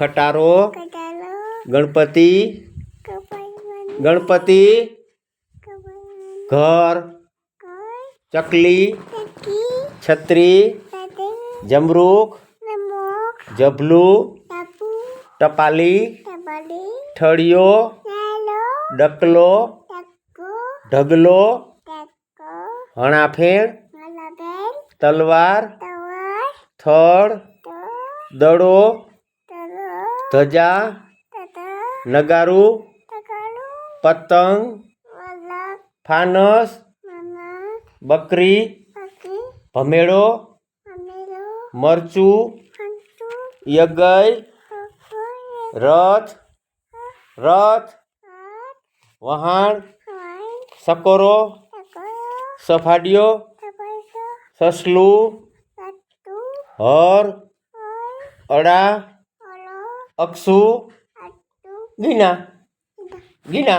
खटारो कटालो गणपति कपाई गणपति कपाई घर कोई चकली चक्की छतरी ताते जमरूख नमोक जबलू टापू टपाली टबाली ठड़ियो नालो डकलो टक्को ढगलो टक्को हणाफेण मलाबेल तलवार तवर थड़ तो दड़ो तलो धजा तता नगारू तकालू पतंग वलक फानस मना बकरी पकी भमेड़ो अमेलो मरचू हंटू यगई कोई रथ रथ हाथ वहाण हाय सकोरो तको सफाडियो तपैसो ससलू तत्तू हर होय अड़ा ओलो अक्षु अट्टू गीना गीना